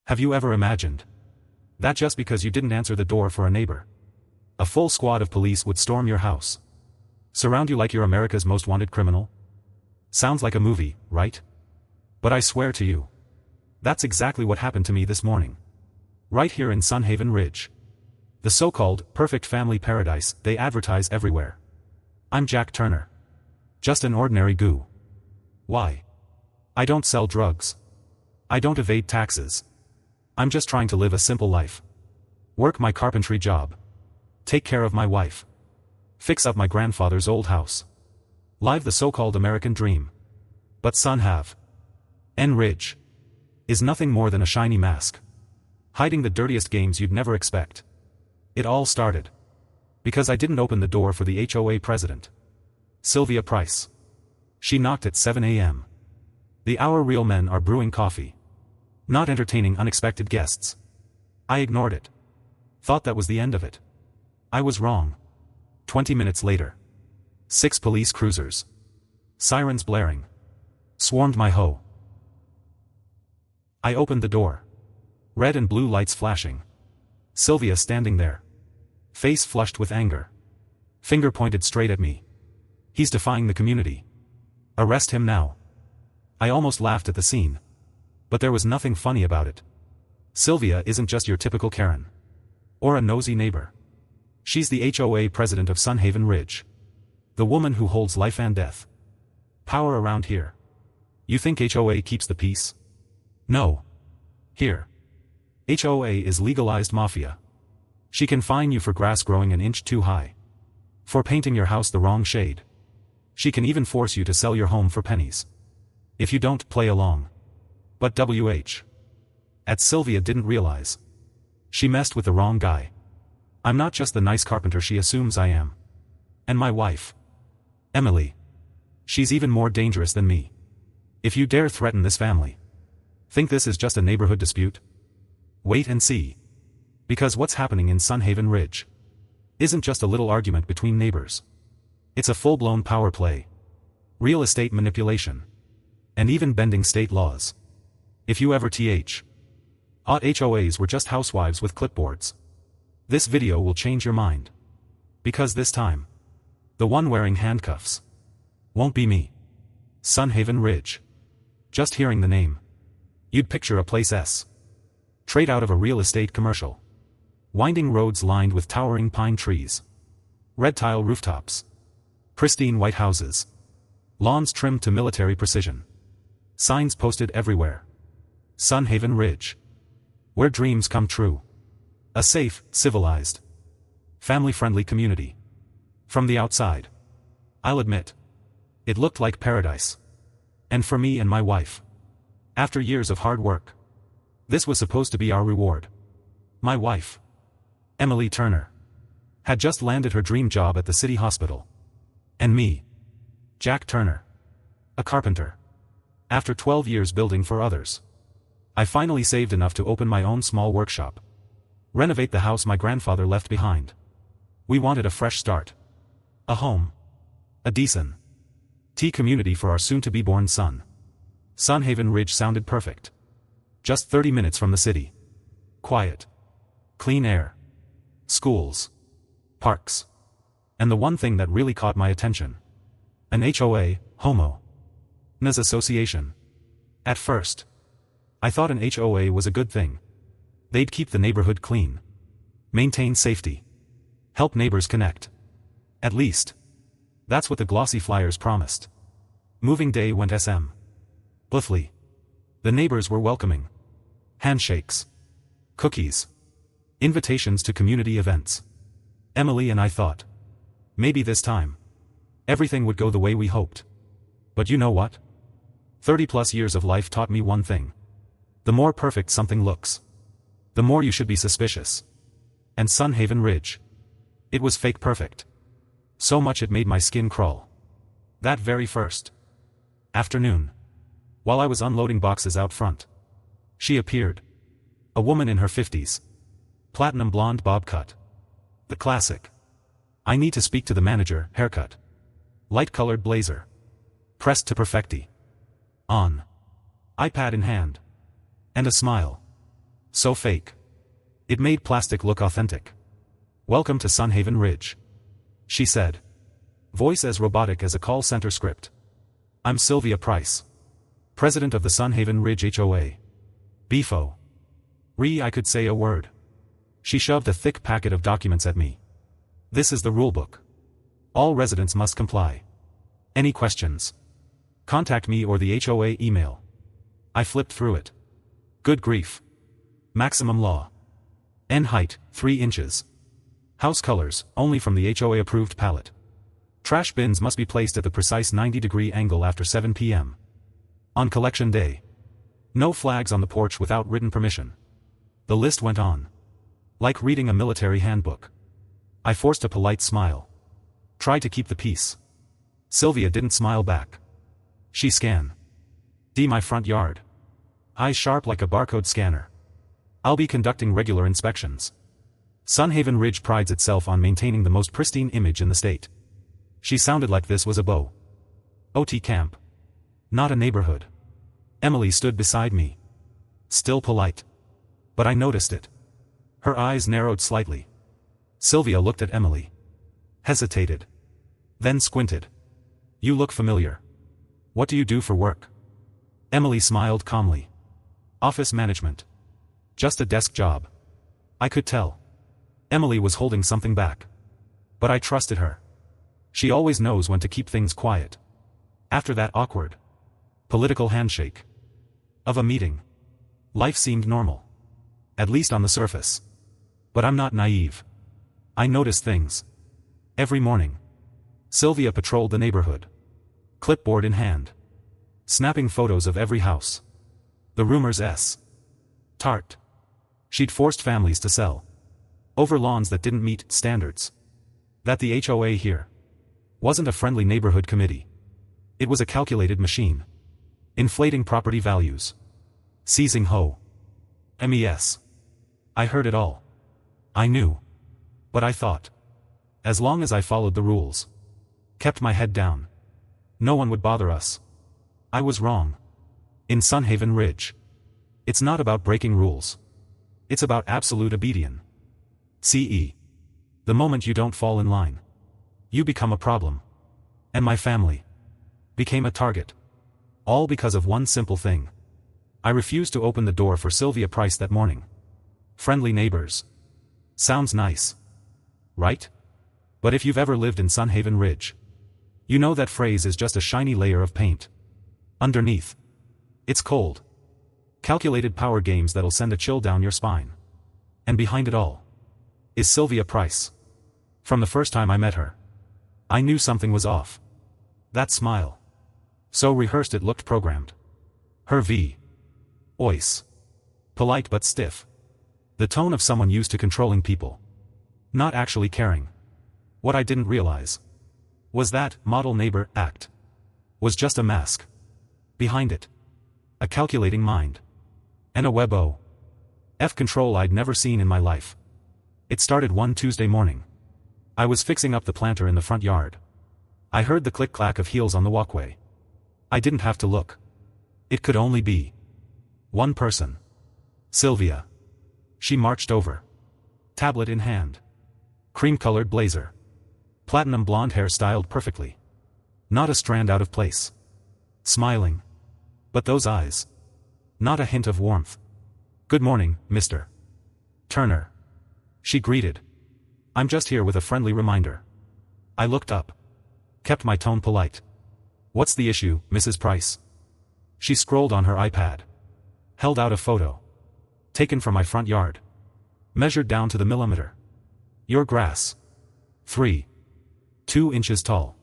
Have you ever imagined that just because you didn't answer the door for a neighbor, a full squad of police would storm your house, surround you like you're America's most wanted criminal? Sounds like a movie, right? But I swear to you, that's exactly what happened to me this morning. Right here in Sunhaven Ridge. The so-called perfect family paradise they advertise everywhere. I'm Jack Turner. Just an ordinary goo. Why? I don't sell drugs. I don't evade taxes. I'm just trying to live a simple life. Work my carpentry job. Take care of my wife. Fix up my grandfather's old house. Live the so-called American dream. But Sunhaven Ridge is nothing more than a shiny mask, hiding the dirtiest games you'd never expect. It all started because I didn't open the door for the HOA president, Sylvia Price. She knocked at 7 a.m. The hour real men are brewing coffee, not entertaining unexpected guests. I ignored it. Thought that was the end of it. I was wrong. 20 minutes later, 6 police cruisers, sirens blaring, swarmed my HOA. I opened the door. Red and blue lights flashing. Sylvia standing there, face flushed with anger, finger pointed straight at me. He's defying the community. Arrest him now. I almost laughed at the scene. But there was nothing funny about it. Sylvia isn't just your typical Karen. Or a nosy neighbor. She's the HOA president of Sunhaven Ridge. The woman who holds life and death power around here. You think HOA keeps the peace? No. Here, HOA is legalized mafia. She can fine you for grass growing an inch too high, for painting your house the wrong shade. She can even force you to sell your home for pennies if you don't play along. But at Sylvia didn't realize she messed with the wrong guy. I'm not just the nice carpenter she assumes I am. And my wife, Emily, she's even more dangerous than me. If you dare threaten this family, think this is just a neighborhood dispute? Wait and see. Because what's happening in Sunhaven Ridge isn't just a little argument between neighbors. It's a full-blown power play, real estate manipulation, and even bending state laws. If you ever thought HOAs were just housewives with clipboards, this video will change your mind. Because this time, the one wearing handcuffs won't be me. Sunhaven Ridge. Just hearing the name, you'd picture a place straight out of a real estate commercial. Winding roads lined with towering pine trees, red tile rooftops, pristine white houses, lawns trimmed to military precision, signs posted everywhere. Sunhaven Ridge, where dreams come true. A safe, civilized, family-friendly community. From the outside, I'll admit, it looked like paradise. And for me and my wife, after years of hard work, this was supposed to be our reward. My wife, Emily Turner, had just landed her dream job at the city hospital. And me, Jack Turner, a carpenter. After 12 years building for others, I finally saved enough to open my own small workshop. Renovate the house my grandfather left behind. We wanted a fresh start. A home. A decent community for our soon-to-be-born son. Sunhaven Ridge sounded perfect. Just 30 minutes from the city. Quiet. Clean air. Schools. Parks. And the one thing that really caught my attention. An HOA, homeowners association. At first, I thought an HOA was a good thing. They'd keep the neighborhood clean, maintain safety, help neighbors connect. At least, that's what the glossy flyers promised. Moving day went smoothly. The neighbors were welcoming. Handshakes, cookies, invitations to community events. Emily and I thought, maybe this time, everything would go the way we hoped. But you know what? 30+ years of life taught me one thing. The more perfect something looks, the more you should be suspicious. And Sunhaven Ridge, it was fake perfect. So much it made my skin crawl. That very first afternoon, while I was unloading boxes out front, she appeared. A woman in her 50s. Platinum blonde bob cut. The classic "I need to speak to the manager" haircut. Light-colored blazer. Pressed to perfection. On. iPad in hand. And a smile. So fake. It made plastic look authentic. "Welcome to Sunhaven Ridge," she said. Voice as robotic as a call center script. "I'm Sylvia Price, president of the Sunhaven Ridge HOA. BFO. I could say a word." She shoved a thick packet of documents at me. "This is the rulebook. All residents must comply. Any questions? Contact me or the HOA email." I flipped through it. Good grief. Maximum law. N height, 3 inches. House colors, only from the HOA approved palette. Trash bins must be placed at the precise 90-degree angle after 7 p.m. on collection day. No flags on the porch without written permission. The list went on. Like reading a military handbook. I forced a polite smile. Tried to keep the peace. Sylvia didn't smile back. She scanned my front yard. Eyes sharp like a barcode scanner. "I'll be conducting regular inspections. Sunhaven Ridge prides itself on maintaining the most pristine image in the state." She sounded like this was a OT camp. Not a neighborhood. Emily stood beside me. Still polite. But I noticed it. Her eyes narrowed slightly. Sylvia looked at Emily. Hesitated. Then squinted. "You look familiar. What do you do for work?" Emily smiled calmly. "Office management. Just a desk job." I could tell. Emily was holding something back. But I trusted her. She always knows when to keep things quiet. After that awkward, political handshake of a meeting, life seemed normal. At least on the surface. But I'm not naive. I noticed things. Every morning, Sylvia patrolled the neighborhood. Clipboard in hand. Snapping photos of every house. The rumors tart. She'd forced families to sell. Over lawns that didn't meet standards. That the HOA here wasn't a friendly neighborhood committee. It was a calculated machine. Inflating property values. Seizing MES. I heard it all. I knew. But I thought. As long as I followed the rules. Kept my head down. No one would bother us. I was wrong. In Sunhaven Ridge. It's not about breaking rules. It's about absolute obedience. The moment you don't fall in line, you become a problem. And my family became a target. All because of one simple thing. I refused to open the door for Sylvia Price that morning. Friendly neighbors. Sounds nice. Right? But if you've ever lived in Sunhaven Ridge, you know that phrase is just a shiny layer of paint. Underneath. It's cold. Calculated power games that'll send a chill down your spine. And behind it all is Sylvia Price. From the first time I met her, I knew something was off. That smile. So rehearsed it looked programmed. Her voice. Polite but stiff. The tone of someone used to controlling people. Not actually caring. What I didn't realize was that model neighbor act was just a mask. Behind it, a calculating mind. And a web control I'd never seen in my life. It started one Tuesday morning. I was fixing up the planter in the front yard. I heard the click-clack of heels on the walkway. I didn't have to look. It could only be one person. Sylvia. She marched over. Tablet in hand. Cream-colored blazer. Platinum blonde hair styled perfectly. Not a strand out of place. Smiling. But those eyes. Not a hint of warmth. "Good morning, Mr. Turner." She greeted. "I'm just here with a friendly reminder." I looked up. Kept my tone polite. "What's the issue, Mrs. Price?" She scrolled on her iPad. Held out a photo. Taken from my front yard. Measured down to the millimeter. "Your grass. 2 inches tall.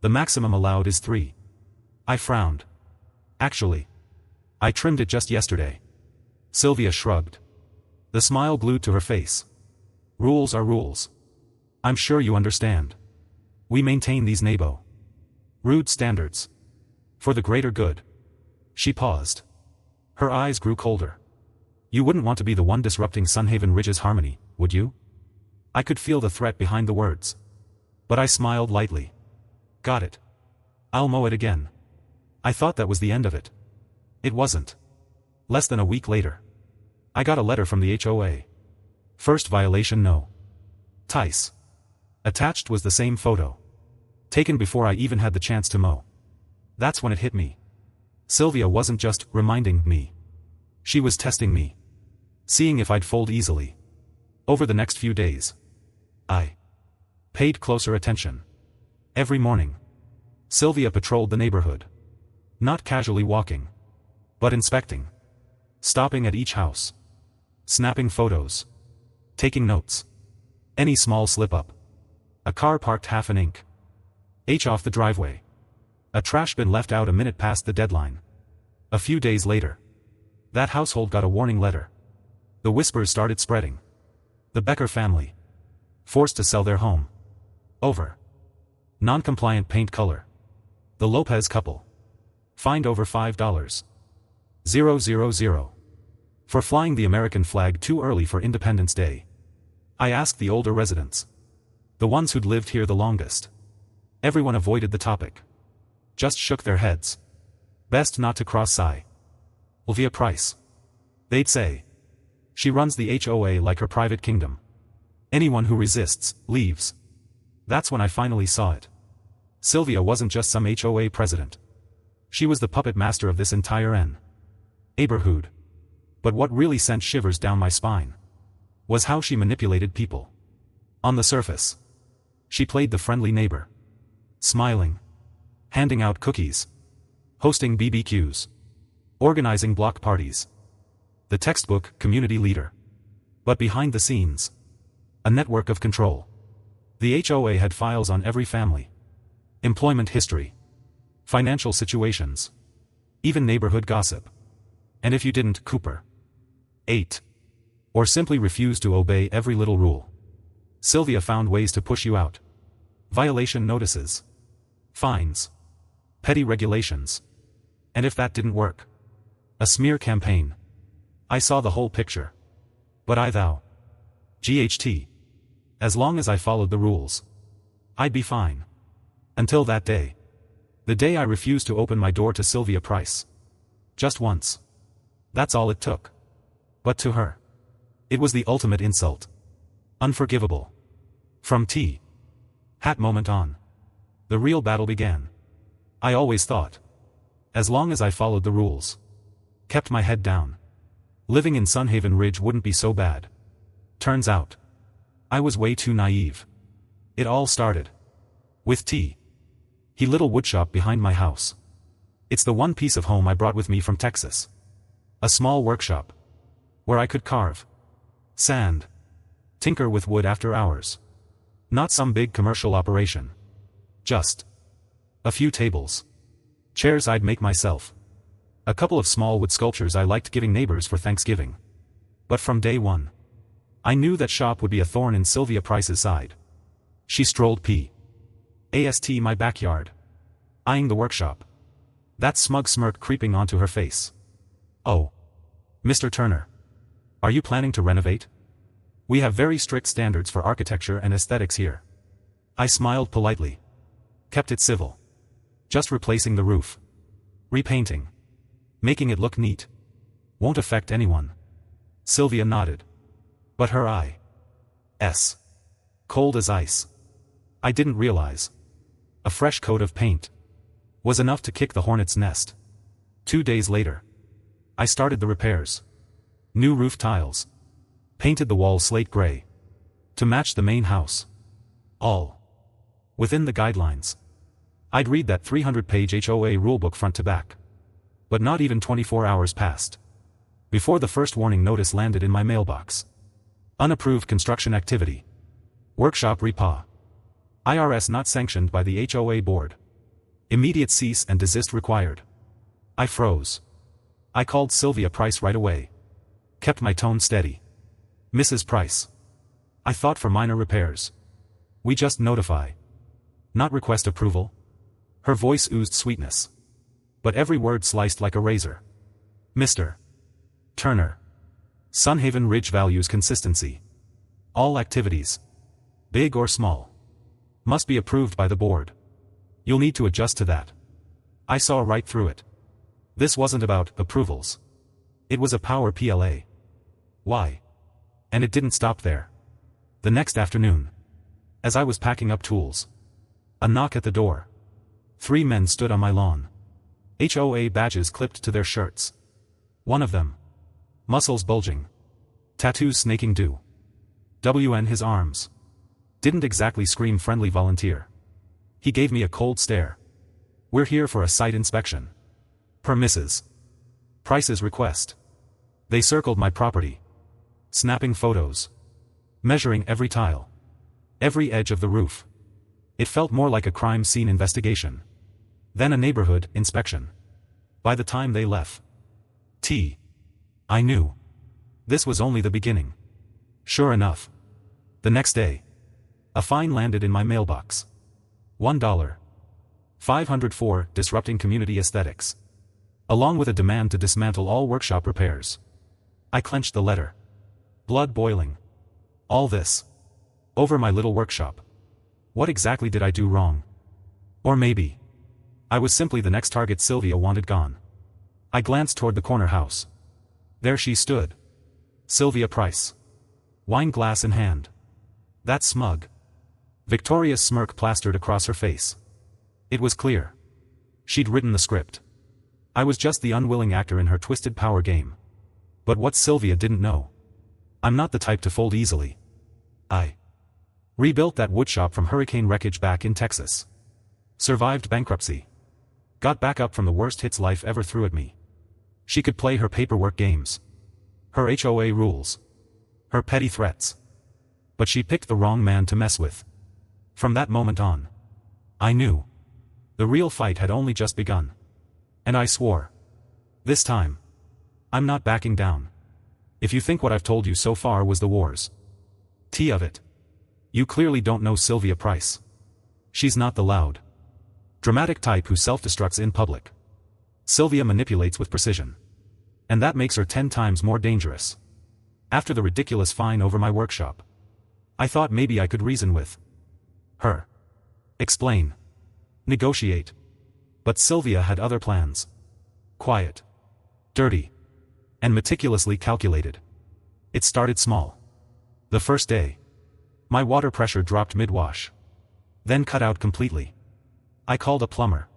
The maximum allowed is 3. I frowned. "Actually, I trimmed it just yesterday." Sylvia shrugged. The smile glued to her face. "Rules are rules. I'm sure you understand. We maintain these rude standards. For the greater good." She paused. Her eyes grew colder. "You wouldn't want to be the one disrupting Sunhaven Ridge's harmony, would you?" I could feel the threat behind the words. But I smiled lightly. "Got it. I'll mow it again." I thought that was the end of it. It wasn't. Less than a week later. I got a letter from the HOA. First violation no. Tice. Attached was the same photo. Taken before I even had the chance to mow. That's when it hit me. Sylvia wasn't just reminding me. She was testing me. Seeing if I'd fold easily. Over the next few days, I paid closer attention. Every morning, Sylvia patrolled the neighborhood. Not casually walking, but inspecting. Stopping at each house. Snapping photos. Taking notes. Any small slip-up. A car parked half an inch off the driveway. A trash bin left out a minute past the deadline. A few days later, that household got a warning letter. The whispers started spreading. The Becker family. Forced to sell their home. Over. Non-compliant paint color. The Lopez couple. Fined over $5,000. For flying the American flag too early for Independence Day. I asked the older residents. The ones who'd lived here the longest. Everyone avoided the topic. Just shook their heads. Best not to cross-eye. Sylvia Price. They'd say. She runs the HOA like her private kingdom. Anyone who resists, leaves. That's when I finally saw it. Sylvia wasn't just some HOA president. She was the puppet master of this entire neighborhood. But what really sent shivers down my spine was how she manipulated people. On the surface, she played the friendly neighbor. Smiling. Handing out cookies. Hosting BBQs. Organizing block parties. The textbook community leader. But behind the scenes, a network of control. The HOA had files on every family. Employment history. Financial situations. Even neighborhood gossip. And if you didn't Cooper 8. Or simply refused to obey every little rule, Sylvia found ways to push you out. Violation notices. Fines. Petty regulations. And if that didn't work, a smear campaign. I saw the whole picture. But I thou. GHT. As long as I followed the rules, I'd be fine. Until that day. The day I refused to open my door to Sylvia Price. Just once. That's all it took. But to her, it was the ultimate insult. Unforgivable. From T. Hat moment on, the real battle began. I always thought, as long as I followed the rules, kept my head down, living in Sunhaven Ridge wouldn't be so bad. Turns out, I was way too naive. It all started with T. He little woodshop behind my house. It's the one piece of home I brought with me from Texas. A small workshop, where I could carve, sand, tinker with wood after hours. Not some big commercial operation. Just a few tables, chairs I'd make myself. A couple of small wood sculptures I liked giving neighbors for Thanksgiving. But from day one, I knew that shop would be a thorn in Sylvia Price's side. She strolled past my backyard, eyeing the workshop. That smug smirk creeping onto her face. Oh. Mr. Turner. Are you planning to renovate? We have very strict standards for architecture and aesthetics here. I smiled politely. Kept it civil. Just replacing the roof. Repainting. Making it look neat. Won't affect anyone. Sylvia nodded. But her eyes. Cold as ice. I didn't realize. A fresh coat of paint was enough to kick the hornet's nest. 2 days later, I started the repairs. New roof tiles. Painted the walls slate gray. To match the main house. All within the guidelines. I'd read that 300-page HOA rulebook front to back. But not even 24 hours passed before the first warning notice landed in my mailbox. Unapproved construction activity. Workshop repa. IRS not sanctioned by the HOA board. Immediate cease and desist required. I froze. I called Sylvia Price right away. Kept my tone steady. Mrs. Price. I thought for minor repairs. We just notify. Not request approval. Her voice oozed sweetness. But every word sliced like a razor. Mr. Turner. Sunhaven Ridge values consistency. All activities, big or small, must be approved by the board. You'll need to adjust to that. I saw right through it. This wasn't about approvals. It was a power PLA. Why? And it didn't stop there. The next afternoon, as I was packing up tools, a knock at the door. 3 men stood on my lawn. HOA badges clipped to their shirts. One of them, muscles bulging, tattoos snaking due. WN his arms. Didn't exactly scream friendly volunteer. He gave me a cold stare. We're here for a site inspection. Per Mrs. Price's request. They circled my property, snapping photos, measuring every tile, every edge of the roof. It felt more like a crime scene investigation than a neighborhood inspection. By the time they left, I knew this was only the beginning. Sure enough, the next day, a fine landed in my mailbox. $1,500 for disrupting community aesthetics, along with a demand to dismantle all workshop repairs. I clenched the letter. Blood boiling. All this over my little workshop. What exactly did I do wrong? Or maybe I was simply the next target Sylvia wanted gone. I glanced toward the corner house. There she stood. Sylvia Price. Wine glass in hand. That smug, victorious smirk plastered across her face. It was clear. She'd written the script. I was just the unwilling actor in her twisted power game. But what Sylvia didn't know, I'm not the type to fold easily. I rebuilt that woodshop from hurricane wreckage back in Texas. Survived bankruptcy. Got back up from the worst hits life ever threw at me. She could play her paperwork games, her HOA rules, her petty threats. But she picked the wrong man to mess with. From that moment on, I knew the real fight had only just begun. And I swore, this time, I'm not backing down. If you think what I've told you so far was the wars of it, you clearly don't know Sylvia Price. She's not the loud, dramatic type who self-destructs in public. Sylvia manipulates with precision. And that makes her 10 times more dangerous. After the ridiculous fine over my workshop, I thought maybe I could reason with her. Explain. Negotiate. But Sylvia had other plans. Quiet. Dirty. And meticulously calculated. It started small. The first day, my water pressure dropped mid-wash. Then cut out completely. I called a plumber.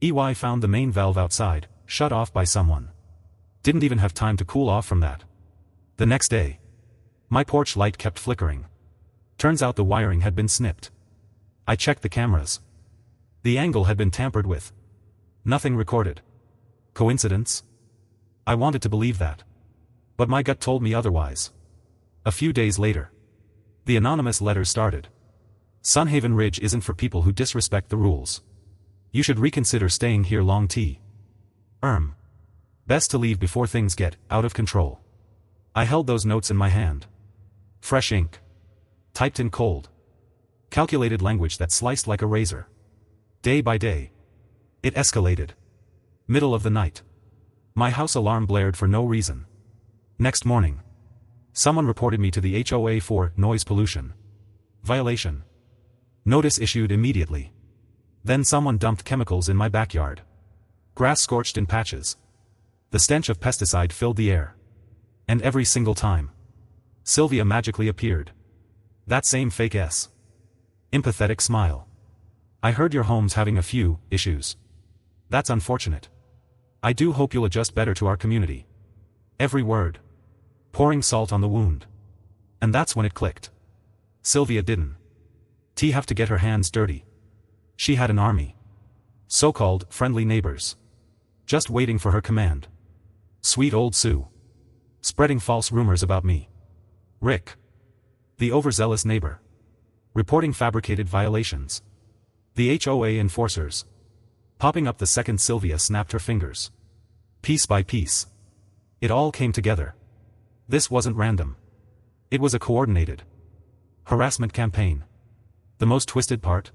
EY found the main valve outside, shut off by someone. Didn't even have time to cool off from that. The next day, my porch light kept flickering. Turns out the wiring had been snipped. I checked the cameras. The angle had been tampered with. Nothing recorded. Coincidence? I wanted to believe that. But my gut told me otherwise. A few days later, the anonymous letter started. Sunhaven Ridge isn't for people who disrespect the rules. You should reconsider staying here long. Best to leave before things get out of control. I held those notes in my hand. Fresh ink. Typed in cold. Calculated language that sliced like a razor. Day by day, it escalated. Middle of the night, my house alarm blared for no reason. Next morning, someone reported me to the HOA for noise pollution violation. Notice issued immediately. Then someone dumped chemicals in my backyard. Grass scorched in patches. The stench of pesticide filled the air. And every single time, Sylvia magically appeared. That same fake empathetic smile. I heard your home's having a few issues. That's unfortunate. I do hope you'll adjust better to our community. Every word. Pouring salt on the wound. And that's when it clicked. Sylvia didn't have to get her hands dirty. She had an army. So-called friendly neighbors. Just waiting for her command. Sweet old Sue. Spreading false rumors about me. Rick, the overzealous neighbor. Reporting fabricated violations. The HOA enforcers. Popping up the second Sylvia snapped her fingers. Piece by piece. It all came together. This wasn't random. It was a coordinated harassment campaign. The most twisted part?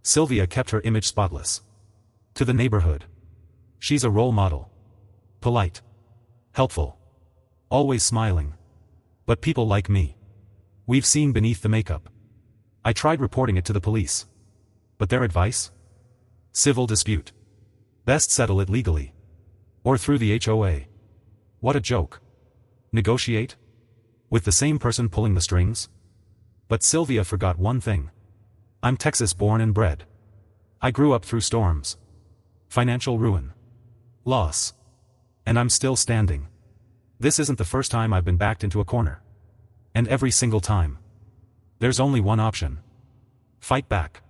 Sylvia kept her image spotless. To the neighborhood. She's a role model. Polite. Helpful. Always smiling. But people like me, we've seen beneath the makeup. I tried reporting it to the police. But their advice? Civil dispute. Best settle it legally. Or through the HOA. What a joke. Negotiate? With the same person pulling the strings? But Sylvia forgot one thing. I'm Texas born and bred. I grew up through storms. Financial ruin. Loss. And I'm still standing. This isn't the first time I've been backed into a corner. And every single time. There's only one option. Fight back.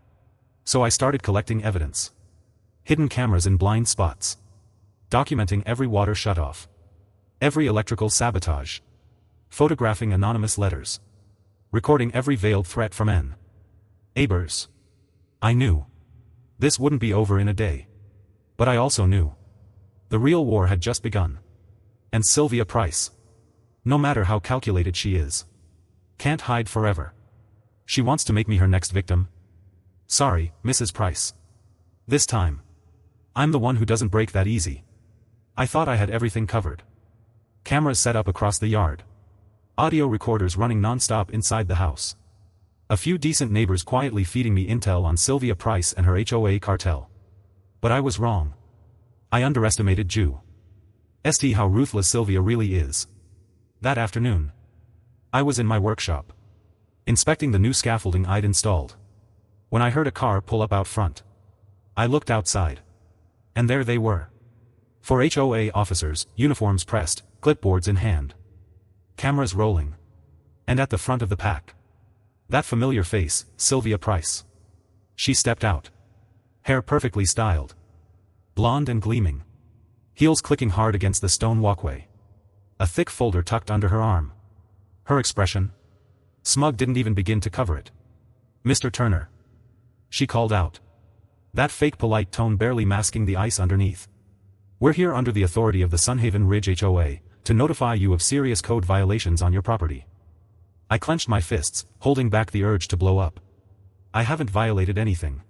So I started collecting evidence. Hidden cameras in blind spots. Documenting every water shutoff. Every electrical sabotage. Photographing anonymous letters. Recording every veiled threat from neighbors. I knew. This wouldn't be over in a day. But I also knew. The real war had just begun. And Sylvia Price, no matter how calculated she is, can't hide forever. She wants to make me her next victim. Sorry, Mrs. Price. This time, I'm the one who doesn't break that easy. I thought I had everything covered. Cameras set up across the yard. Audio recorders running non-stop inside the house. A few decent neighbors quietly feeding me intel on Sylvia Price and her HOA cartel. But I was wrong. I underestimated how ruthless Sylvia really is. That afternoon, I was in my workshop, inspecting the new scaffolding I'd installed, when I heard a car pull up out front. I looked outside. And there they were. 4 HOA officers, uniforms pressed, clipboards in hand. Cameras rolling. And at the front of the pack, that familiar face, Sylvia Price. She stepped out. Hair perfectly styled. Blonde and gleaming. Heels clicking hard against the stone walkway. A thick folder tucked under her arm. Her expression? Smug didn't even begin to cover it. Mr. Turner. She called out. That fake polite tone barely masking the ice underneath. We're here under the authority of the Sunhaven Ridge HOA, to notify you of serious code violations on your property. I clenched my fists, holding back the urge to blow up. I haven't violated anything.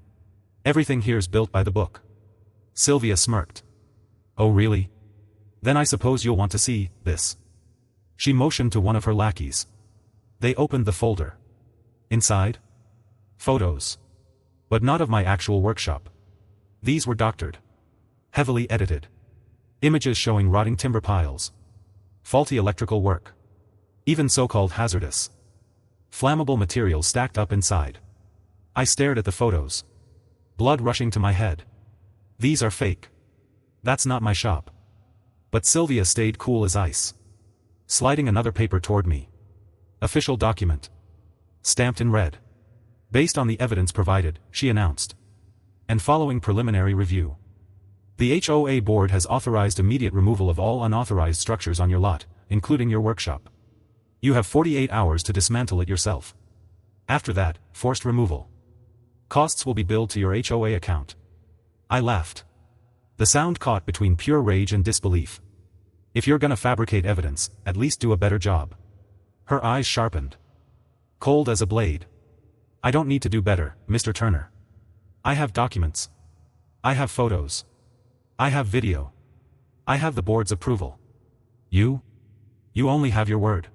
Everything here's built by the book. Sylvia smirked. Oh really? Then I suppose you'll want to see this. She motioned to one of her lackeys. They opened the folder. Inside? Photos. But not of my actual workshop. These were doctored. Heavily edited. Images showing rotting timber piles. Faulty electrical work. Even so-called hazardous, flammable materials stacked up inside. I stared at the photos. Blood rushing to my head. These are fake. That's not my shop. But Sylvia stayed cool as ice. Sliding another paper toward me. Official document. Stamped in red. Based on the evidence provided, she announced. And following preliminary review. The HOA board has authorized immediate removal of all unauthorized structures on your lot, including your workshop. You have 48 hours to dismantle it yourself. After that, forced removal. Costs will be billed to your HOA account. I laughed. The sound caught between pure rage and disbelief. If you're gonna fabricate evidence, at least do a better job. Her eyes sharpened. Cold as a blade. I don't need to do better, Mr. Turner. I have documents. I have photos. I have video. I have the board's approval. You only have your word.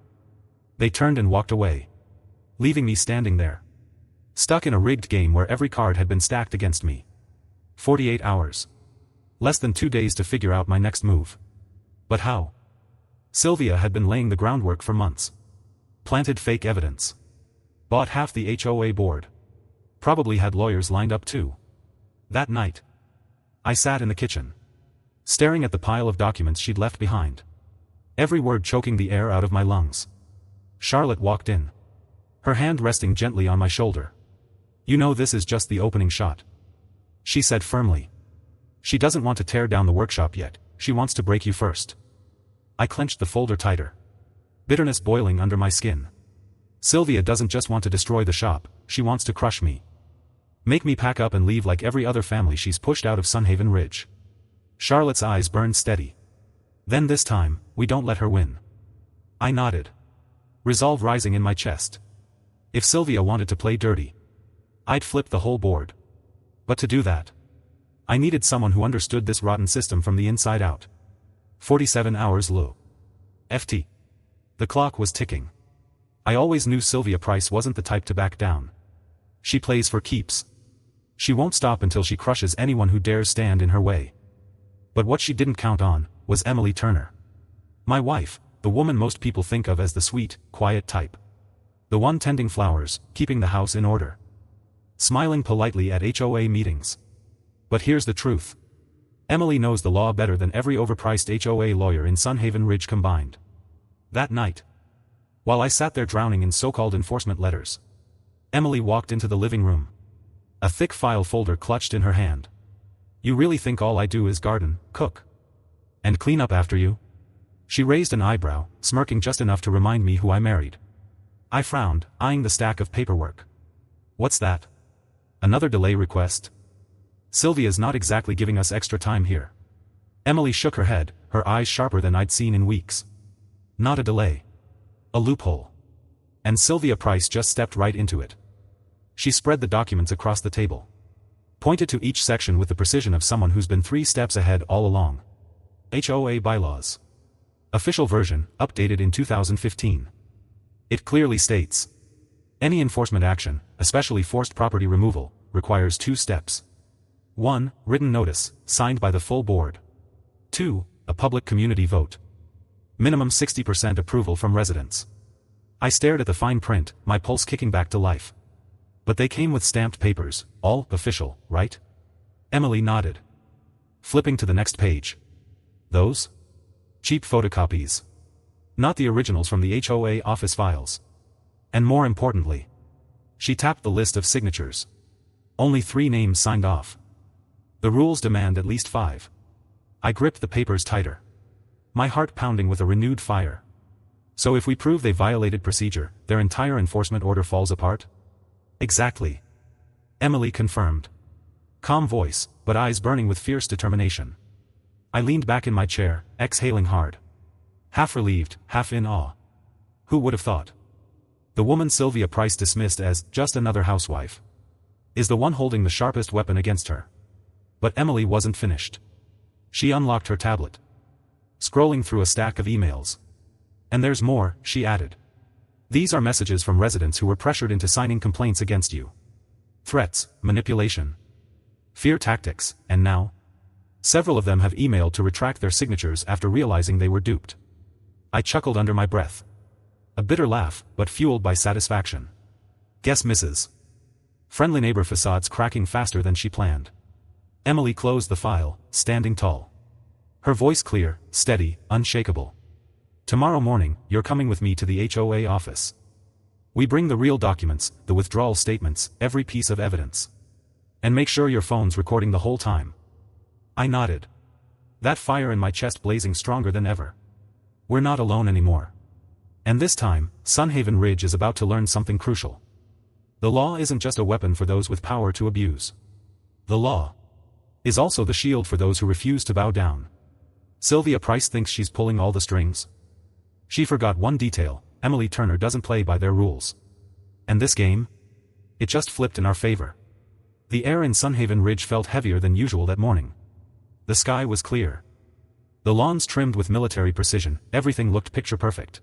They turned and walked away, leaving me standing there, stuck in a rigged game where every card had been stacked against me. 48 hours. Less than 2 days to figure out my next move. But how? Sylvia had been laying the groundwork for months. Planted fake evidence. Bought half the HOA board. Probably had lawyers lined up too. That night, I sat in the kitchen, staring at the pile of documents she'd left behind. Every word choking the air out of my lungs. Charlotte walked in. Her hand resting gently on my shoulder. You know this is just the opening shot. She said firmly. She doesn't want to tear down the workshop yet, she wants to break you first. I clenched the folder tighter. Bitterness boiling under my skin. Sylvia doesn't just want to destroy the shop, she wants to crush me. Make me pack up and leave like every other family she's pushed out of Sunhaven Ridge. Charlotte's eyes burned steady. Then this time, we don't let her win. I nodded. Resolve rising in my chest. If Sylvia wanted to play dirty, I'd flip the whole board. But to do that, I needed someone who understood this rotten system from the inside out. 47 hours low. FT. The clock was ticking. I always knew Sylvia Price wasn't the type to back down. She plays for keeps. She won't stop until she crushes anyone who dares stand in her way. But what she didn't count on was Emily Turner. My wife, the woman most people think of as the sweet, quiet type. The one tending flowers, keeping the house in order. Smiling politely at HOA meetings. But here's the truth. Emily knows the law better than every overpriced HOA lawyer in Sunhaven Ridge combined. That night, while I sat there drowning in so-called enforcement letters, Emily walked into the living room. A thick file folder clutched in her hand. You really think all I do is garden, cook, and clean up after you? She raised an eyebrow, smirking just enough to remind me who I married. I frowned, eyeing the stack of paperwork. What's that? Another delay request? Sylvia's not exactly giving us extra time here. Emily shook her head, her eyes sharper than I'd seen in weeks. Not a delay. A loophole. And Sylvia Price just stepped right into it. She spread the documents across the table. Pointed to each section with the precision of someone who's been 3 steps ahead all along. HOA bylaws. Official version, updated in 2015. It clearly states, any enforcement action, especially forced property removal, requires 2 steps. 1. Written notice, signed by the full board. 2. A public community vote. Minimum 60% approval from residents. I stared at the fine print, my pulse kicking back to life. But they came with stamped papers, all official, right? Emily nodded. Flipping to the next page. Those? Cheap photocopies. Not the originals from the HOA office files. And more importantly, she tapped the list of signatures. Only 3 names signed off. The rules demand at least 5. I gripped the papers tighter. My heart pounding with a renewed fire. So if we prove they violated procedure, their entire enforcement order falls apart? Exactly. Emily confirmed. Calm voice, but eyes burning with fierce determination. I leaned back in my chair, exhaling hard. Half relieved, half in awe. Who would have thought? The woman Sylvia Price dismissed as just another housewife is the one holding the sharpest weapon against her. But Emily wasn't finished. She unlocked her tablet. Scrolling through a stack of emails. And there's more, she added. These are messages from residents who were pressured into signing complaints against you. Threats, manipulation, fear tactics, and now? Several of them have emailed to retract their signatures after realizing they were duped. I chuckled under my breath. A bitter laugh, but fueled by satisfaction. Guess Mrs. Friendly neighbor facades cracking faster than she planned. Emily closed the file, standing tall. Her voice clear, steady, unshakable. Tomorrow morning, you're coming with me to the HOA office. We bring the real documents, the withdrawal statements, every piece of evidence. And make sure your phone's recording the whole time. I nodded. That fire in my chest blazing stronger than ever. We're not alone anymore. And this time, Sunhaven Ridge is about to learn something crucial. The law isn't just a weapon for those with power to abuse. The law is also the shield for those who refuse to bow down. Sylvia Price thinks she's pulling all the strings. She forgot one detail: Emily Turner doesn't play by their rules. And this game? It just flipped in our favor. The air in Sunhaven Ridge felt heavier than usual that morning. The sky was clear. The lawns trimmed with military precision, everything looked picture perfect.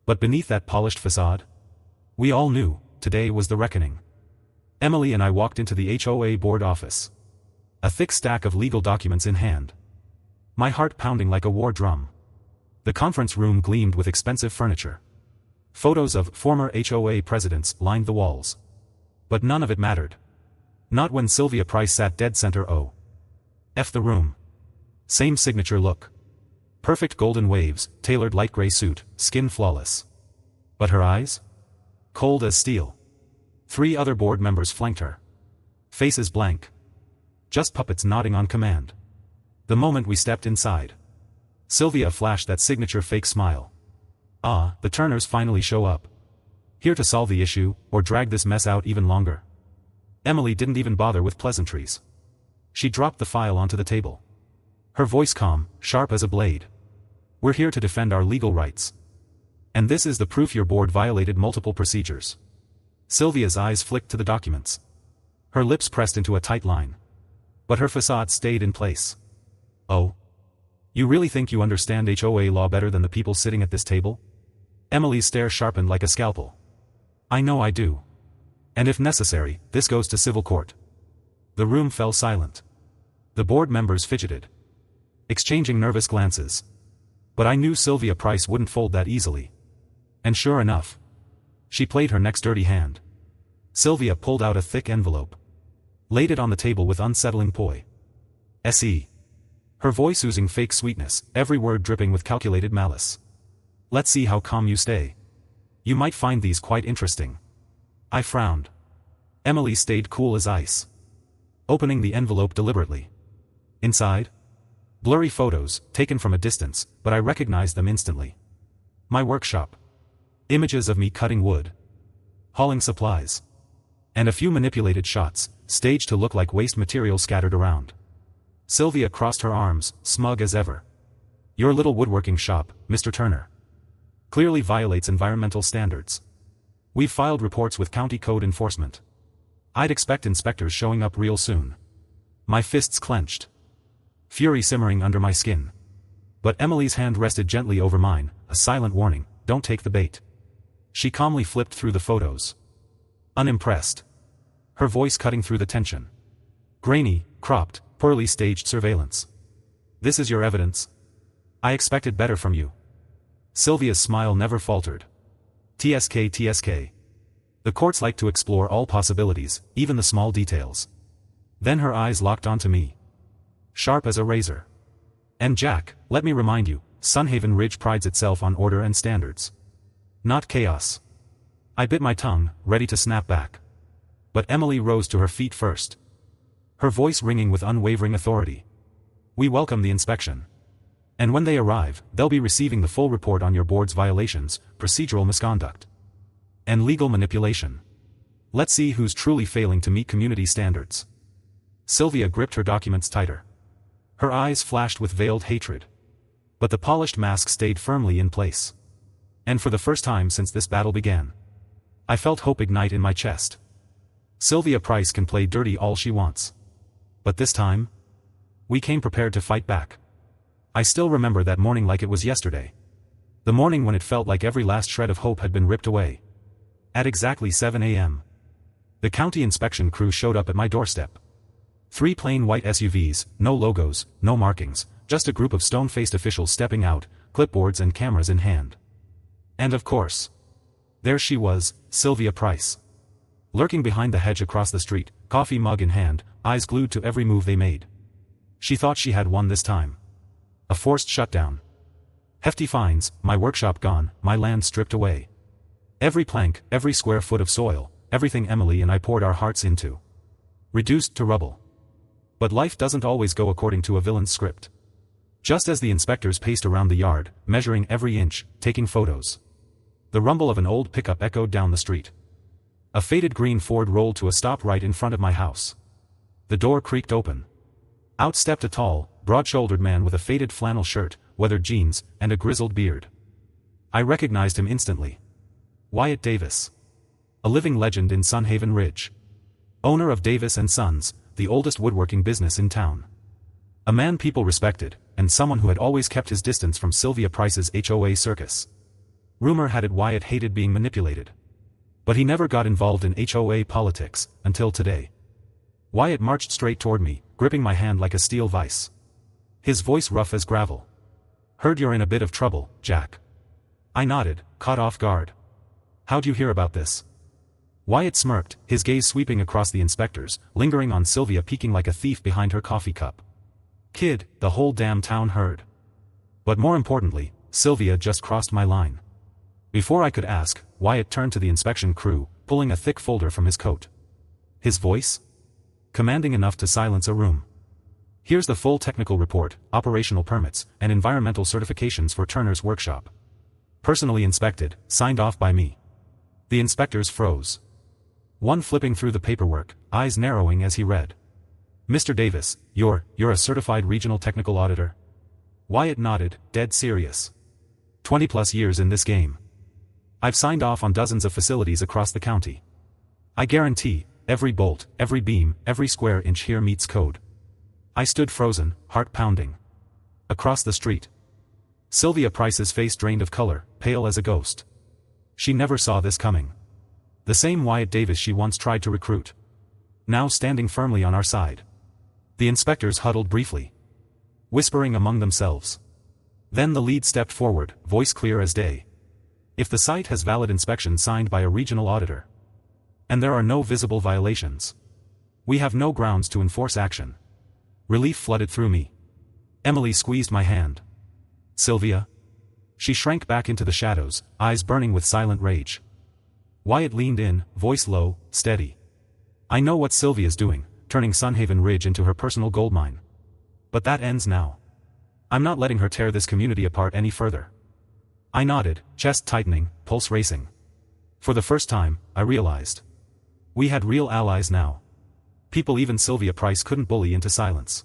But beneath that polished facade, we all knew, today was the reckoning. Emily and I walked into the HOA board office. A thick stack of legal documents in hand. My heart pounding like a war drum. The conference room gleamed with expensive furniture. Photos of former HOA presidents lined the walls. But none of it mattered. Not when Sylvia Price sat dead center. F the room. Same signature look. Perfect golden waves, tailored light gray suit, skin flawless. But her eyes? Cold as steel. 3 other board members flanked her. Faces blank. Just puppets nodding on command. The moment we stepped inside, Sylvia flashed that signature fake smile. Ah, the Turners finally show up. Here to solve the issue, or drag this mess out even longer. Emily didn't even bother with pleasantries. She dropped the file onto the table. Her voice calm, sharp as a blade. We're here to defend our legal rights. And this is the proof your board violated multiple procedures. Sylvia's eyes flicked to the documents. Her lips pressed into a tight line. But her facade stayed in place. Oh? You really think you understand HOA law better than the people sitting at this table? Emily's stare sharpened like a scalpel. I know I do. And if necessary, this goes to civil court. The room fell silent. The board members fidgeted, exchanging nervous glances. But I knew Sylvia Price wouldn't fold that easily. And sure enough, she played her next dirty hand. Sylvia pulled out a thick envelope. Laid it on the table with unsettling poise. S.E. Her voice oozing fake sweetness, every word dripping with calculated malice. Let's see how calm you stay. You might find these quite interesting. I frowned. Emily stayed cool as ice. Opening the envelope deliberately. Inside? Blurry photos, taken from a distance, but I recognized them instantly. My workshop. Images of me cutting wood. Hauling supplies. And a few manipulated shots, staged to look like waste material scattered around. Sylvia crossed her arms, smug as ever. Your little woodworking shop, Mr. Turner. Clearly violates environmental standards. We've filed reports with county code enforcement. I'd expect inspectors showing up real soon. My fists clenched. Fury simmering under my skin. But Emily's hand rested gently over mine, a silent warning, don't take the bait. She calmly flipped through the photos. Unimpressed. Her voice cutting through the tension. Grainy, cropped, poorly staged surveillance. This is your evidence? I expected better from you. Sylvia's smile never faltered. TSK TSK. The courts like to explore all possibilities, even the small details. Then her eyes locked onto me. Sharp as a razor. And Jack, let me remind you, Sunhaven Ridge prides itself on order and standards. Not chaos. I bit my tongue, ready to snap back. But Emily rose to her feet first. Her voice ringing with unwavering authority. We welcome the inspection. And when they arrive, they'll be receiving the full report on your board's violations, procedural misconduct, and legal manipulation. Let's see who's truly failing to meet community standards. Sylvia gripped her documents tighter. Her eyes flashed with veiled hatred. But the polished mask stayed firmly in place. And for the first time since this battle began, I felt hope ignite in my chest. Sylvia Price can play dirty all she wants. But this time, we came prepared to fight back. I still remember that morning like it was yesterday. The morning when it felt like every last shred of hope had been ripped away. At exactly 7 a.m. the county inspection crew showed up at my doorstep. 3 plain white SUVs, no logos, no markings, just a group of stone-faced officials stepping out, clipboards and cameras in hand. And of course, there she was, Sylvia Price. Lurking behind the hedge across the street, coffee mug in hand, eyes glued to every move they made. She thought she had won this time. A forced shutdown. Hefty fines, my workshop gone, my land stripped away. Every plank, every square foot of soil, everything Emily and I poured our hearts into. Reduced to rubble. But life doesn't always go according to a villain's script. Just as the inspectors paced around the yard, measuring every inch, taking photos. The rumble of an old pickup echoed down the street. A faded green Ford rolled to a stop right in front of my house. The door creaked open. Out stepped a tall, broad-shouldered man with a faded flannel shirt, weathered jeans, and a grizzled beard. I recognized him instantly. Wyatt Davis. A living legend in Sunhaven Ridge. Owner of Davis & Sons, the oldest woodworking business in town. A man people respected, and someone who had always kept his distance from Sylvia Price's HOA circus. Rumor had it Wyatt hated being manipulated. But he never got involved in HOA politics, until today. Wyatt marched straight toward me, gripping my hand like a steel vice. His voice rough as gravel. Heard you're in a bit of trouble, Jack. I nodded, caught off guard. How'd you hear about this? Wyatt smirked, his gaze sweeping across the inspectors, lingering on Sylvia peeking like a thief behind her coffee cup. Kid, the whole damn town heard. But more importantly, Sylvia just crossed my line. Before I could ask, Wyatt turned to the inspection crew, pulling a thick folder from his coat. His voice? Commanding enough to silence a room. Here's the full technical report, operational permits, and environmental certifications for Turner's workshop. Personally inspected, signed off by me. The inspectors froze. One flipping through the paperwork, eyes narrowing as he read. Mr. Davis, you're a certified regional technical auditor? Wyatt nodded, dead serious. 20+ years in this game. I've signed off on dozens of facilities across the county. I guarantee, every bolt, every beam, every square inch here meets code. I stood frozen, heart pounding. Across the street. Sylvia Price's face drained of color, pale as a ghost. She never saw this coming. The same Wyatt Davis she once tried to recruit. Now standing firmly on our side. The inspectors huddled briefly. Whispering among themselves. Then the lead stepped forward, voice clear as day. If the site has valid inspection signed by a regional auditor, and there are no visible violations, we have no grounds to enforce action. Relief flooded through me. Emily squeezed my hand. Sylvia? She shrank back into the shadows, eyes burning with silent rage. Wyatt leaned in, voice low, steady. I know what Sylvia's doing, turning Sunhaven Ridge into her personal goldmine. But that ends now. I'm not letting her tear this community apart any further. I nodded, chest tightening, pulse racing. For the first time, I realized. We had real allies now. People even Sylvia Price couldn't bully into silence.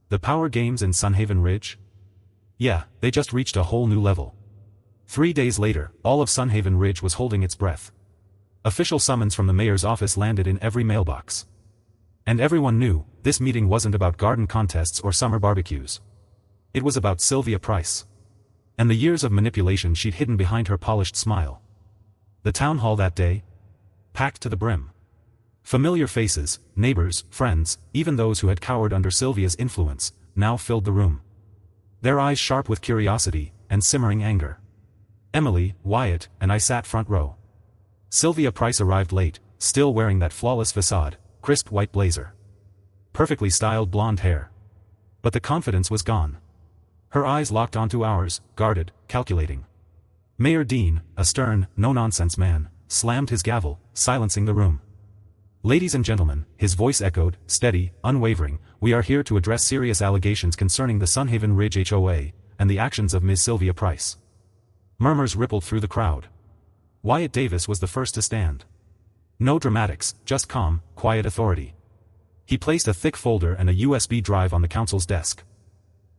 The power games in Sunhaven Ridge? Yeah, they just reached a whole new level. 3 days later, all of Sunhaven Ridge was holding its breath. Official summons from the mayor's office landed in every mailbox. And everyone knew, this meeting wasn't about garden contests or summer barbecues. It was about Sylvia Price. And the years of manipulation she'd hidden behind her polished smile. The town hall that day? Packed to the brim. Familiar faces, neighbors, friends, even those who had cowered under Sylvia's influence, now filled the room. Their eyes sharp with curiosity, and simmering anger. Emily, Wyatt, and I sat front row. Sylvia Price arrived late, still wearing that flawless facade, crisp white blazer. Perfectly styled blonde hair. But the confidence was gone. Her eyes locked onto ours, guarded, calculating. Mayor Dean, a stern, no-nonsense man, slammed his gavel, silencing the room. Ladies and gentlemen, his voice echoed, steady, unwavering, we are here to address serious allegations concerning the Sunhaven Ridge HOA, and the actions of Ms. Sylvia Price. Murmurs rippled through the crowd. Wyatt Davis was the first to stand. No dramatics, just calm, quiet authority. He placed a thick folder and a USB drive on the council's desk.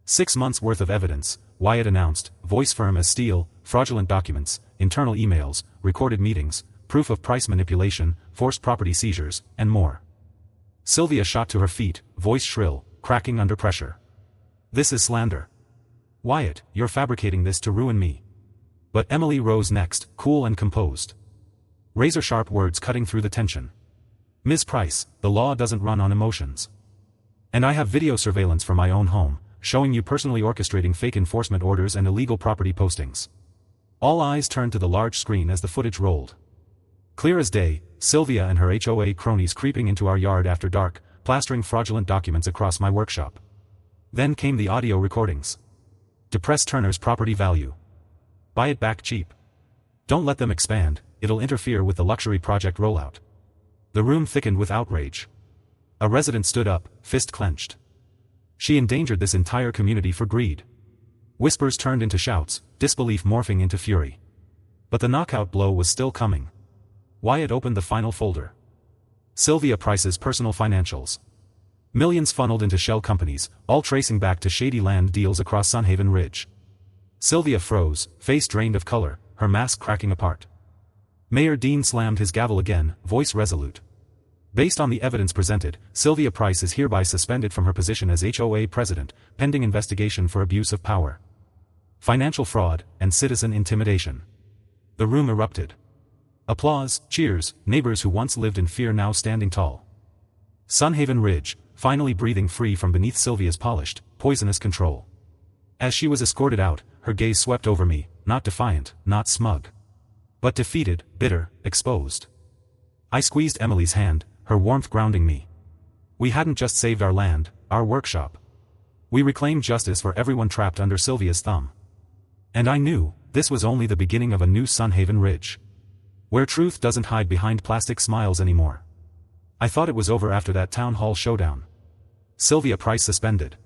6 months' worth of evidence, Wyatt announced, voice firm as steel, fraudulent documents, internal emails, recorded meetings, proof of price manipulation, forced property seizures, and more. Sylvia shot to her feet, voice shrill, cracking under pressure. This is slander. Wyatt, you're fabricating this to ruin me. But Emily rose next, cool and composed. Razor-sharp words cutting through the tension. Ms. Price, the law doesn't run on emotions. And I have video surveillance from my own home, showing you personally orchestrating fake enforcement orders and illegal property postings. All eyes turned to the large screen as the footage rolled. Clear as day, Sylvia and her HOA cronies creeping into our yard after dark, plastering fraudulent documents across my workshop. Then came the audio recordings. Depress Turner's property value. Buy it back cheap. Don't let them expand, it'll interfere with the luxury project rollout. The room thickened with outrage. A resident stood up, fist clenched. She endangered this entire community for greed. Whispers turned into shouts, disbelief morphing into fury. But the knockout blow was still coming. Wyatt opened the final folder. Sylvia Price's personal financials. Millions funneled into shell companies, all tracing back to shady land deals across Sunhaven Ridge. Sylvia froze, face drained of color, her mask cracking apart. Mayor Dean slammed his gavel again, voice resolute. Based on the evidence presented, Sylvia Price is hereby suspended from her position as HOA president, pending investigation for abuse of power, financial fraud, and citizen intimidation. The room erupted. Applause, cheers, neighbors who once lived in fear now standing tall. Sunhaven Ridge, finally breathing free from beneath Sylvia's polished, poisonous control. As she was escorted out, her gaze swept over me, not defiant, not smug. But defeated, bitter, exposed. I squeezed Emily's hand, her warmth grounding me. We hadn't just saved our land, our workshop. We reclaimed justice for everyone trapped under Sylvia's thumb. And I knew, this was only the beginning of a new Sunhaven Ridge. Where truth doesn't hide behind plastic smiles anymore. I thought it was over after that town hall showdown. Sylvia Price suspended.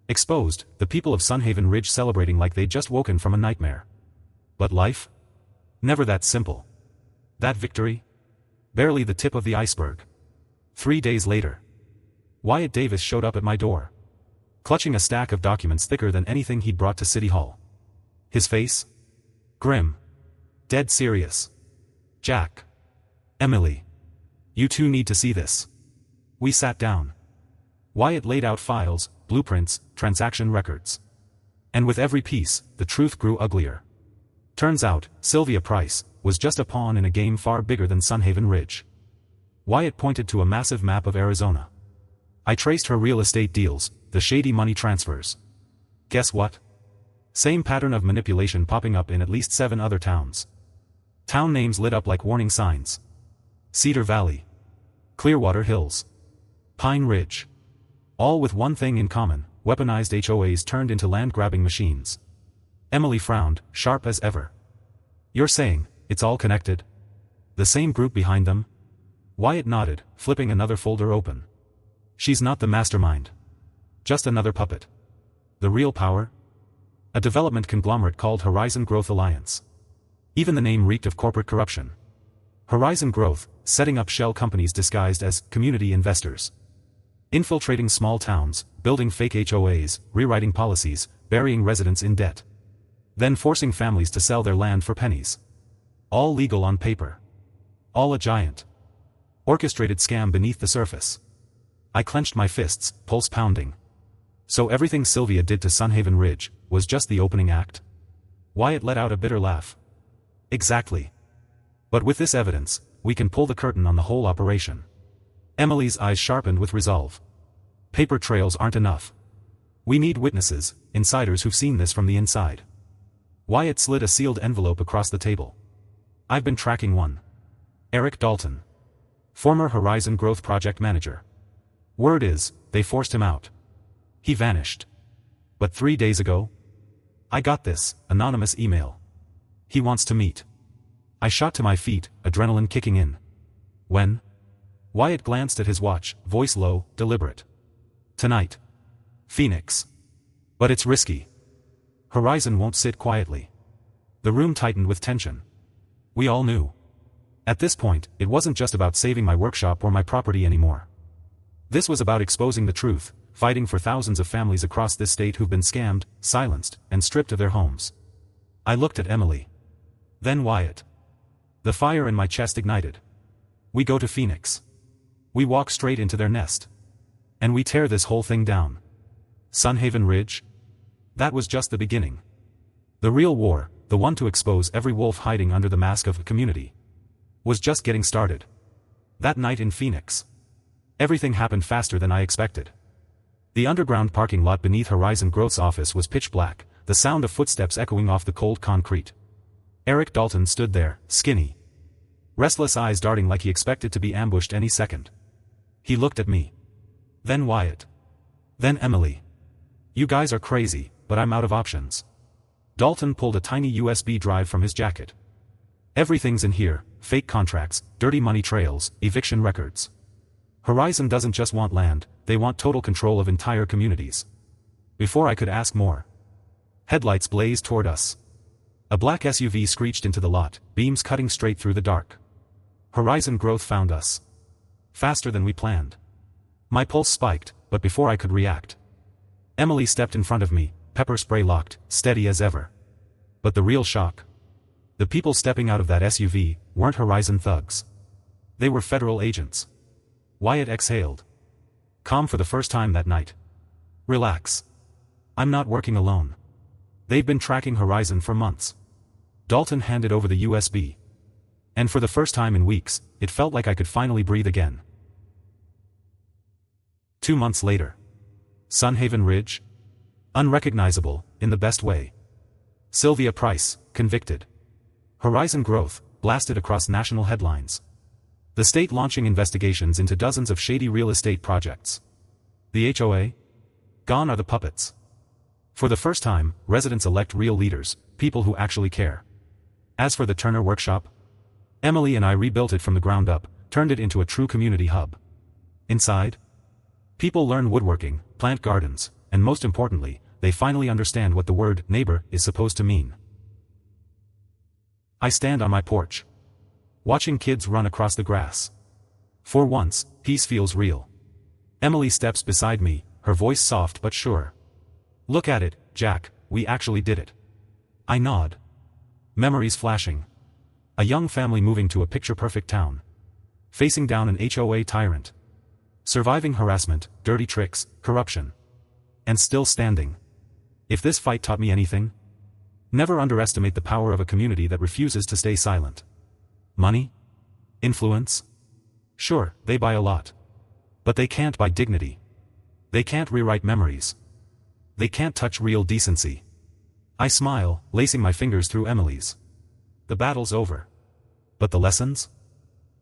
Exposed, the people of Sunhaven Ridge celebrating like they'd just woken from a nightmare. But life? Never that simple. That victory? Barely the tip of the iceberg. 3 days later. Wyatt Davis showed up at my door. Clutching a stack of documents thicker than anything he'd brought to City Hall. His face? Grim. Dead serious. Jack. Emily. You two need to see this. We sat down. Wyatt laid out files, blueprints, transaction records. And with every piece, the truth grew uglier. Turns out, Sylvia Price was just a pawn in a game far bigger than Sunhaven Ridge. Wyatt pointed to a massive map of Arizona. I traced her real estate deals, the shady money transfers. Guess what? Same pattern of manipulation popping up in at least 7 other towns. Town names lit up like warning signs. Cedar Valley. Clearwater Hills. Pine Ridge. All with one thing in common: weaponized HOAs turned into land-grabbing machines. Emily frowned, sharp as ever. You're saying, it's all connected? The same group behind them? Wyatt nodded, flipping another folder open. She's not the mastermind. Just another puppet. The real power? A development conglomerate called Horizon Growth Alliance. Even the name reeked of corporate corruption. Horizon Growth, setting up shell companies disguised as community investors. Infiltrating small towns, building fake HOAs, rewriting policies, burying residents in debt. Then forcing families to sell their land for pennies. All legal on paper. All a giant orchestrated scam beneath the surface. I clenched my fists, pulse pounding. So everything Sylvia did to Sunhaven Ridge was just the opening act? Wyatt let out a bitter laugh. Exactly. But with this evidence, we can pull the curtain on the whole operation. Emily's eyes sharpened with resolve. Paper trails aren't enough. We need witnesses, insiders who've seen this from the inside. Wyatt slid a sealed envelope across the table. I've been tracking one. Eric Dalton. Former Horizon Growth Project Manager. Word is, they forced him out. He vanished. But 3 days ago? I got this anonymous email. He wants to meet. I shot to my feet, adrenaline kicking in. When? Wyatt glanced at his watch, voice low, deliberate. Tonight. Phoenix. But it's risky. Horizon won't sit quietly. The room tightened with tension. We all knew. At this point, it wasn't just about saving my workshop or my property anymore. This was about exposing the truth, fighting for thousands of families across this state who've been scammed, silenced, and stripped of their homes. I looked at Emily. Then Wyatt. The fire in my chest ignited. We go to Phoenix. We walk straight into their nest. And we tear this whole thing down. Sunhaven Ridge? That was just the beginning. The real war, the one to expose every wolf hiding under the mask of a community, was just getting started. That night in Phoenix. Everything happened faster than I expected. The underground parking lot beneath Horizon Growth's office was pitch black, the sound of footsteps echoing off the cold concrete. Eric Dalton stood there, skinny. Restless eyes darting like he expected to be ambushed any second. He looked at me. Then Wyatt. Then Emily. You guys are crazy, but I'm out of options. Dalton pulled a tiny USB drive from his jacket. Everything's in here: fake contracts, dirty money trails, eviction records. Horizon doesn't just want land, they want total control of entire communities. Before I could ask more, headlights blazed toward us. A black SUV screeched into the lot, beams cutting straight through the dark. Horizon Growth found us. Faster than we planned. My pulse spiked, but before I could react, Emily stepped in front of me, pepper spray locked, steady as ever. But the real shock. The people stepping out of that SUV weren't Horizon thugs. They were federal agents. Wyatt exhaled. Calm for the first time that night. Relax. I'm not working alone. They've been tracking Horizon for months. Dalton handed over the USB. And for the first time in weeks, it felt like I could finally breathe again. 2 months later. Sunhaven Ridge? Unrecognizable, in the best way. Sylvia Price, convicted. Horizon Growth, blasted across national headlines. The state launching investigations into dozens of shady real estate projects. The HOA? Gone are the puppets. For the first time, residents elect real leaders, people who actually care. As for the Turner workshop, Emily and I rebuilt it from the ground up, turned it into a true community hub. Inside, people learn woodworking, plant gardens, and most importantly, they finally understand what the word neighbor is supposed to mean. I stand on my porch, watching kids run across the grass. For once, peace feels real. Emily steps beside me, her voice soft but sure. Look at it, Jack, we actually did it. I nod. Memories flashing. A young family moving to a picture-perfect town. Facing down an HOA tyrant. Surviving harassment, dirty tricks, corruption. And still standing. If this fight taught me anything, never underestimate the power of a community that refuses to stay silent. Money? Influence? Sure, they buy a lot. But they can't buy dignity. They can't rewrite memories. They can't touch real decency. I smile, lacing my fingers through Emily's. The battle's over. But the lessons?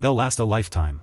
They'll last a lifetime.